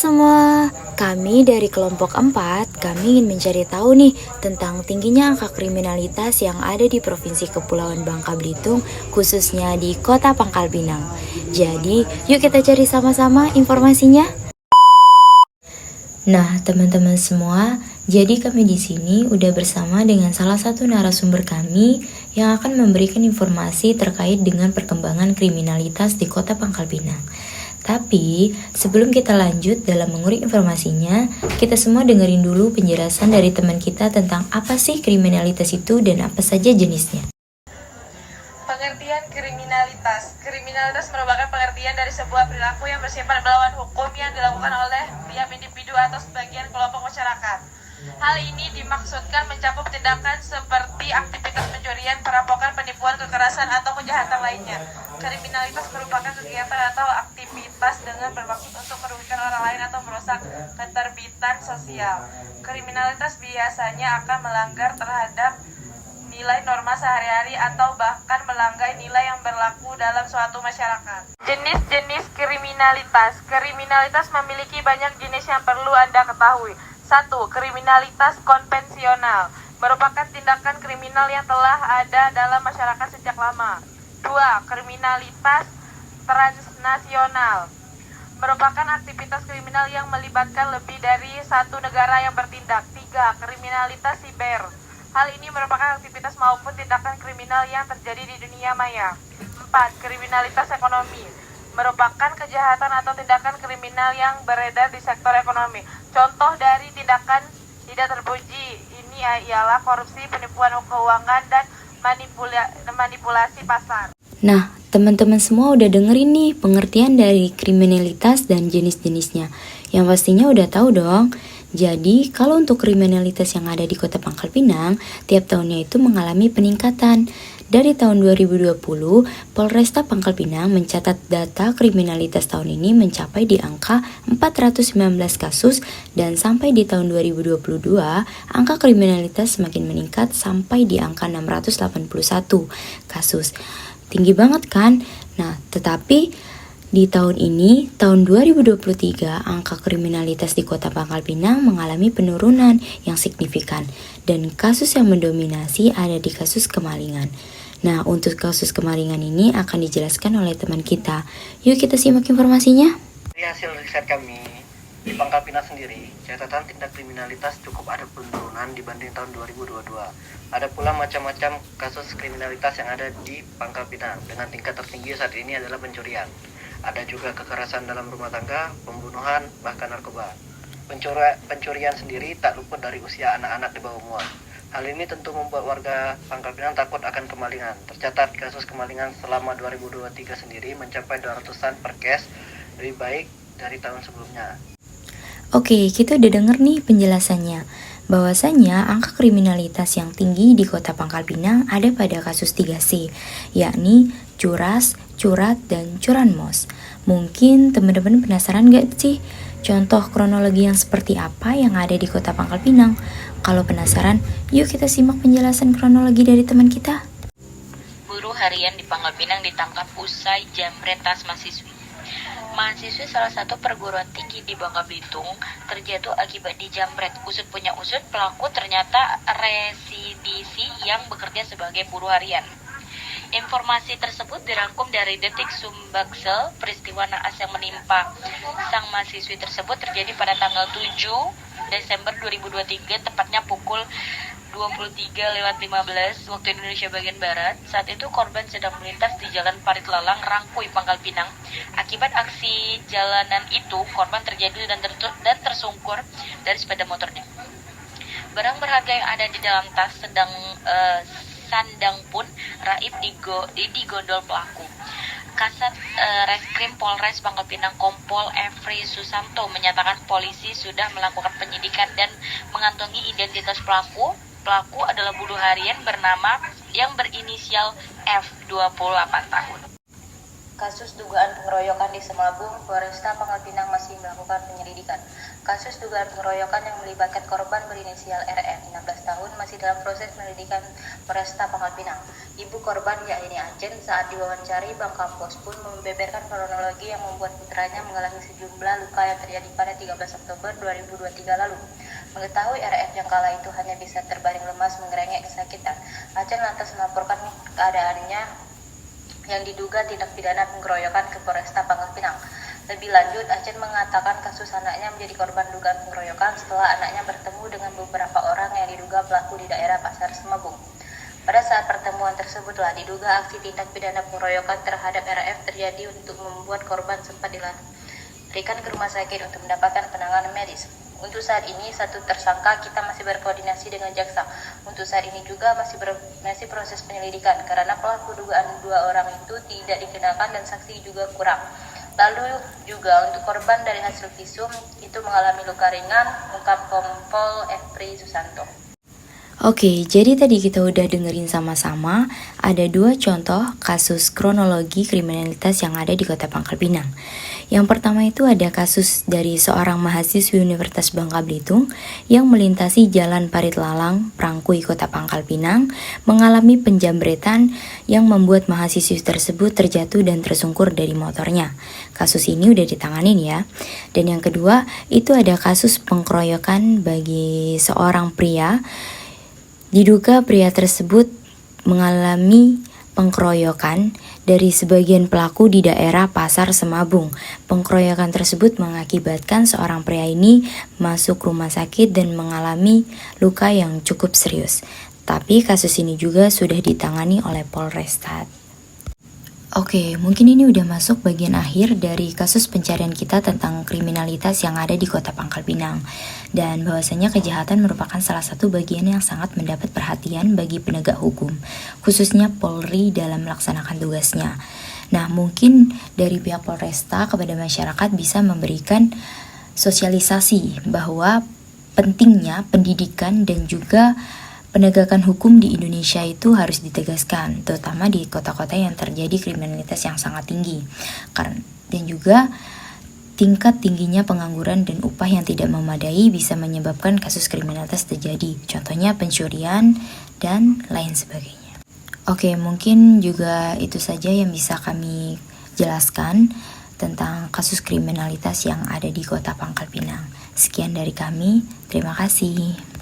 semua, kami dari kelompok 4, kami ingin mencari tahu nih tentang tingginya angka kriminalitas yang ada di Provinsi Kepulauan Bangka Belitung, khususnya di Kota Pangkal Pinang. Jadi, yuk kita cari sama-sama informasinya. Nah, teman-teman semua, jadi kami di sini udah bersama dengan salah satu narasumber kami yang akan memberikan informasi terkait dengan perkembangan kriminalitas di Kota Pangkal Pinang. Tapi, sebelum kita lanjut dalam mengulik informasinya, kita semua dengerin dulu penjelasan dari teman kita tentang apa sih kriminalitas itu dan apa saja jenisnya. Pengertian kriminalitas. Kriminalitas merupakan pengertian dari sebuah perilaku yang bersifat melawan hukum yang dilakukan oleh tiap individu atau sebagian kelompok masyarakat. Hal ini dimaksudkan mencakup tindakan seperti aktivitas pencurian, perampokan, penipuan, kekerasan, atau kejahatan lainnya. Kriminalitas merupakan kegiatan atau aktivitas dengan bermaksud untuk merugikan orang lain atau merusak ketertiban sosial. Kriminalitas biasanya akan melanggar terhadap nilai norma sehari-hari atau bahkan melanggar nilai yang berlaku dalam suatu masyarakat. Jenis-jenis kriminalitas. Kriminalitas memiliki banyak jenis yang perlu Anda ketahui. 1. Kriminalitas konvensional merupakan tindakan kriminal yang telah ada dalam masyarakat sejak lama. 2. Kriminalitas transnasional merupakan aktivitas kriminal yang melibatkan lebih dari satu negara yang bertindak. 3. Kriminalitas siber. Hal ini merupakan aktivitas maupun tindakan kriminal yang terjadi di dunia maya. 4. Kriminalitas ekonomi merupakan kejahatan atau tindakan kriminal yang beredar di sektor ekonomi. Contoh dari tindakan tidak terpuji ini ialah korupsi, penipuan keuangan, dan manipulasi pasar. Nah, teman-teman semua udah dengerin nih pengertian dari kriminalitas dan jenis-jenisnya. Yang pastinya udah tahu dong. Jadi, kalau untuk kriminalitas yang ada di Kota Pangkal Pinang, tiap tahunnya itu mengalami peningkatan. Dari tahun 2020, Polresta Pangkal Pinang mencatat data kriminalitas tahun ini mencapai di angka 419 kasus dan sampai di tahun 2022, angka kriminalitas semakin meningkat sampai di angka 681 kasus. Tinggi banget kan? Nah, tetapi di tahun ini, tahun 2023, angka kriminalitas di Kota Pangkal Pinang mengalami penurunan yang signifikan dan kasus yang mendominasi ada di kasus kemalingan. Nah, untuk kasus kemalingan ini akan dijelaskan oleh teman kita. Yuk kita simak informasinya. Dari hasil riset kami, di Pangkal Pinang sendiri, catatan tindak kriminalitas cukup ada penurunan dibanding tahun 2022. Ada pula macam-macam kasus kriminalitas yang ada di Pangkal Pinang. Dengan tingkat tertinggi saat ini adalah pencurian. Ada juga kekerasan dalam rumah tangga, pembunuhan, bahkan narkoba. Pencurian sendiri tak luput dari usia anak-anak di bawah umur. Hal ini tentu membuat warga Pangkal Pinang takut akan kemalingan. Tercatat kasus kemalingan selama 2023 sendiri mencapai 200-an per case, lebih baik dari tahun sebelumnya. Oke, kita udah denger nih penjelasannya. Bahwasanya angka kriminalitas yang tinggi di Kota Pangkal Pinang ada pada kasus 3C, yakni curas, curat, dan curanmos. Mungkin teman-teman penasaran gak sih contoh kronologi yang seperti apa yang ada di Kota Pangkal Pinang? Kalau penasaran, yuk kita simak penjelasan kronologi dari teman kita. Buruh harian di Pangkal Pinang ditangkap usai jambret tas mahasiswi. Mahasiswi salah satu perguruan tinggi di Bangka Belitung terjatuh akibat dijambret. Usut punya usut, pelaku ternyata residisi yang bekerja sebagai buruh harian. Informasi tersebut dirangkum dari Detik Sumbaksel. Peristiwa naas yang menimpa sang mahasiswi tersebut terjadi pada tanggal 7 Desember 2023, tepatnya pukul 23:15 waktu Indonesia bagian Barat. Saat itu korban sedang melintas di Jalan Parit Lalang, Rangkui, Pangkal Pinang. Akibat aksi jalanan itu, korban terjatuh dan tersungkur dari sepeda motornya. Barang berharga yang ada di dalam tas sandang pun raib digondol pelaku. Kasat Reskrim Polres Pangkal Pinang Kompol Efri Susanto menyatakan polisi sudah melakukan penyidikan dan mengantongi identitas pelaku. Pelaku adalah buruh harian bernama yang berinisial F, 28 tahun. Kasus dugaan pengeroyokan di Semalabung, Polresta Pangkal Pinang masih melakukan penyelidikan. Kasus dugaan pengeroyokan yang melibatkan korban berinisial RF, 16 tahun, masih dalam proses penyelidikan Polresta Pangkal Pinang. Ibu korban, yakni Acen, saat diwawancari Bang Kampos pun membeberkan kronologi yang membuat putranya mengalami sejumlah luka yang terjadi pada 13 Oktober 2023 lalu. Mengetahui RF yang kala itu hanya bisa terbaring lemas mengerengek kesakitan, Acen lantas melaporkan keadaannya yang diduga tindak pidana pengeroyokan ke Polresta Pangkal Pinang. Lebih lanjut, Acen mengatakan kasus anaknya menjadi korban dugaan pengeroyokan setelah anaknya bertemu dengan beberapa orang yang diduga pelaku di daerah Pasar Semabung. Pada saat pertemuan tersebutlah diduga aksi tindak pidana pengeroyokan terhadap RF terjadi untuk membuat korban sempat dilarikan ke rumah sakit untuk mendapatkan penanganan medis. Untuk saat ini, satu tersangka kita masih berkoordinasi dengan jaksa. Untuk saat ini juga masih proses penyelidikan karena pelaku dugaan 2 orang itu tidak dikenakan dan saksi juga kurang. Lalu juga untuk korban dari hasil visum itu mengalami luka ringan, ungkap Kompol Efri Susanto. Oke, jadi tadi kita udah dengerin sama-sama ada 2 contoh kasus kronologi kriminalitas yang ada di Kota Pangkal Pinang. Yang pertama itu ada kasus dari seorang mahasiswi Universitas Bangka Belitung yang melintasi Jalan Parit Lalang, Prangkui, Kota Pangkal Pinang, mengalami penjambretan yang membuat mahasiswi tersebut terjatuh dan tersungkur dari motornya. Kasus ini udah ditanganin ya. Dan yang kedua itu ada kasus pengkeroyokan bagi seorang pria. Diduga pria tersebut mengalami pengkeroyokan dari sebagian pelaku di daerah Pasar Semabung. Pengkeroyokan tersebut mengakibatkan seorang pria ini masuk rumah sakit dan mengalami luka yang cukup serius. Tapi kasus ini juga sudah ditangani oleh Polresta. Oke, mungkin ini udah masuk bagian akhir dari kasus pencarian kita tentang kriminalitas yang ada di Kota Pangkal Pinang. Dan bahwasanya kejahatan merupakan salah satu bagian yang sangat mendapat perhatian bagi penegak hukum, khususnya Polri dalam melaksanakan tugasnya. Nah, mungkin dari pihak Polresta kepada masyarakat bisa memberikan sosialisasi bahwa pentingnya pendidikan dan juga penegakan hukum di Indonesia itu harus ditegaskan, terutama di kota-kota yang terjadi kriminalitas yang sangat tinggi. Dan juga tingkat tingginya pengangguran dan upah yang tidak memadai bisa menyebabkan kasus kriminalitas terjadi. Contohnya pencurian dan lain sebagainya. Oke, mungkin juga itu saja yang bisa kami jelaskan tentang kasus kriminalitas yang ada di Kota Pangkal Pinang. Sekian dari kami, terima kasih.